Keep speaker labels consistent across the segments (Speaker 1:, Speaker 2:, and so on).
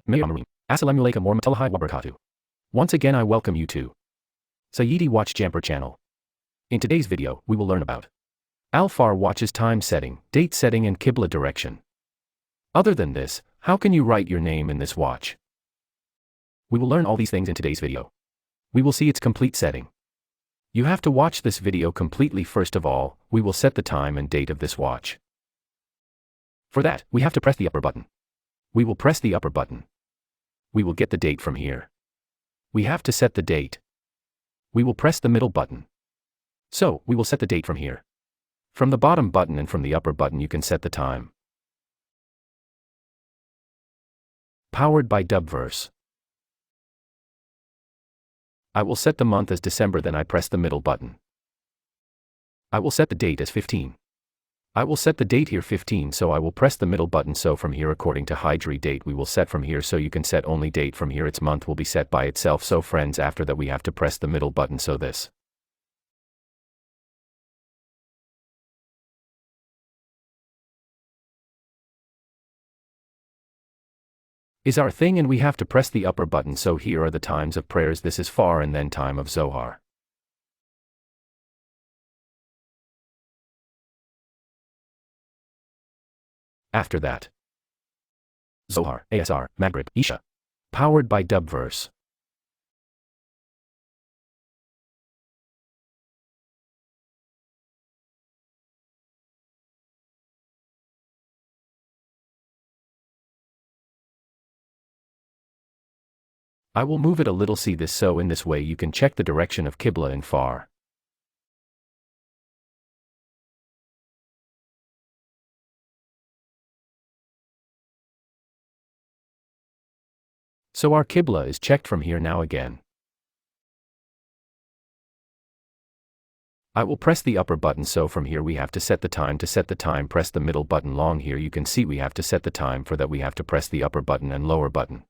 Speaker 1: Assalamu alaikum warahmatullahi wabarakatuh. Once again I welcome you to Sayyidi Watch Jamper channel. In today's video, we will learn about AlFajr watch's time setting, date setting and Qibla direction. Other than this, how can you write your name in this watch? We will learn all these things in today's video. We will see its complete setting. You have to watch this video completely. First of all, we will set the time and date of this watch. For that, we have to press the upper button. We will press the upper button. We will get the date from here. We have to set the date. We will press the middle button. So, we will set the date from here. From the bottom button and from the upper button you can set the time. Powered by Dubverse. I will set the month as December, then I press the middle button. I will set the date as 15. I will set the date here 15, so I will press the middle button. So from here, according to Hijri date, we will set from here, so you can set only date from here. Its month will be set by itself. So friends, after that we have to press the middle button. So this is our thing, and we have to press the upper button. So here are the times of prayers. This is Fajr and then time of Zohar. After that, Zohar, Asr, Maghrib, Isha. Powered by Dubverse. I will move it a little. See this, so in this way you can check the direction of Qibla in Fajr. So our Qibla is checked from here now again. I will press the upper button. So from here we have to set the time. To set the time, press the middle button. Long here you can see we have to set the time. For that we have to press the upper button and lower button.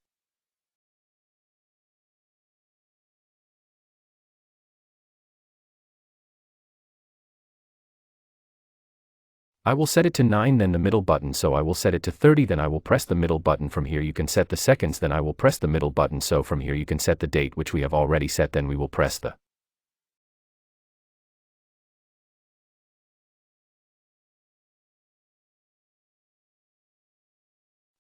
Speaker 1: I will set it to 9, then the middle button. So I will set it to 30, then I will press the middle button. From here you can set the seconds, then I will press the middle button. So from here you can set the date, which we have already set, then we will press the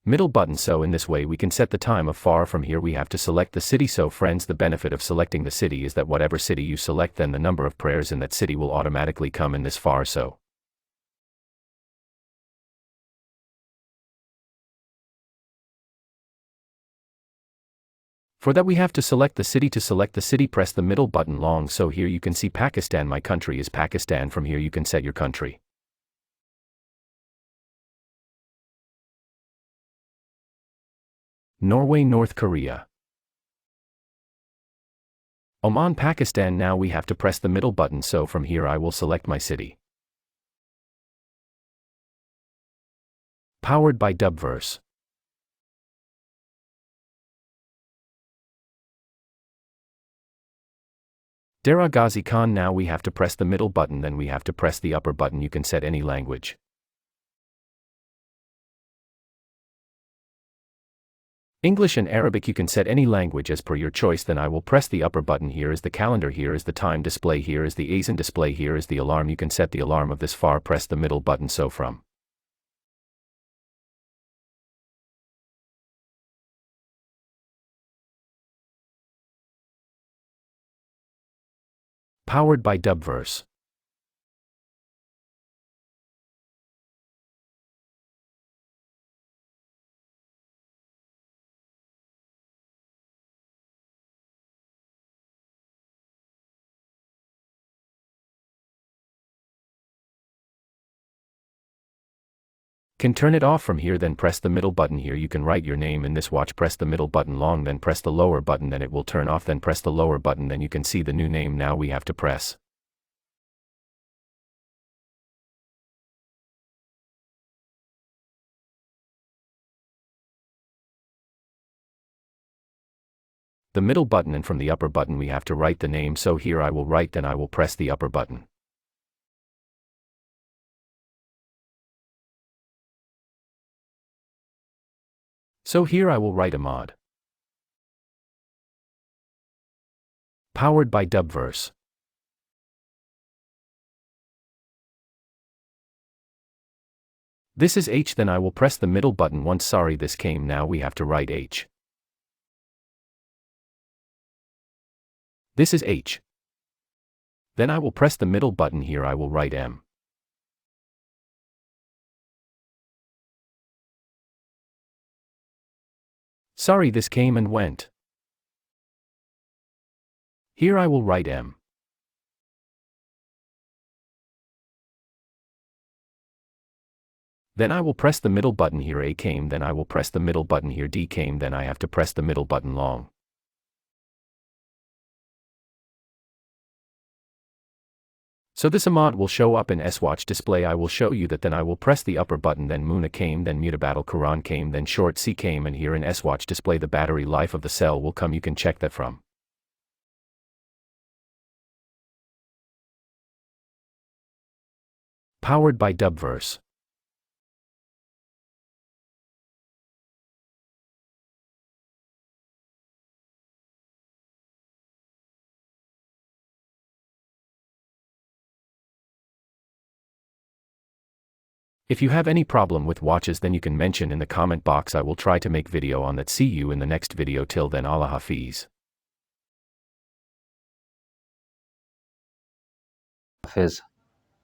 Speaker 1: middle button. So in this way we can set the time of Fajr. From here we have to select the city. So friends, the benefit of selecting the city is that whatever city you select, then the number of prayers in that city will automatically come in this Fajr. So for that we have to select the city. To select the city, press the middle button. Long. So here you can see Pakistan. My country is Pakistan. From here you can set your country. Norway, North Korea. Oman, Pakistan. Now we have to press the middle button. So from here I will select my city. Powered by Dubverse. Dera Ghazi Khan. Now we have to press the middle button, then we have to press the upper button. You can set any language. English and Arabic, you can set any language as per your choice. Then I will press the upper button. Here is the calendar, here is the time display, here is the Azan display, here is the alarm. You can set the alarm of this Fajr. Press the middle button. So from Powered by Dubverse. Can turn it off from here, then press the middle button. Here you can write your name in this watch. Press the middle button. Long, then press the lower button, then it will turn off. Then press the lower button, then you can see the new name. Now we have to press the middle button, and from the upper button we have to write the name. So here I will write, then I will press the upper button. So here I will write a mod. Powered by Dubverse. This is H, then I will press the middle button once. Sorry, this came, now we have to write H. This is H. Then I will press the middle button here, I will write M. Sorry, this came and went. Here I will write M. Then I will press the middle button here, A came, then I will press the middle button here, D came, then I have to press the middle button long. So this mod will show up in S-Watch display. I will show you that, then I will press the upper button, then Muna came, then Mutabattle Quran came, then short C came, and here in S-Watch display the battery life of the cell will come. You can check that from Powered by Dubverse. If you have any problem with watches, then you can mention in the comment box. I will try to make video on that. See you in the next video. Till then, Allah Hafiz.
Speaker 2: Hafiz.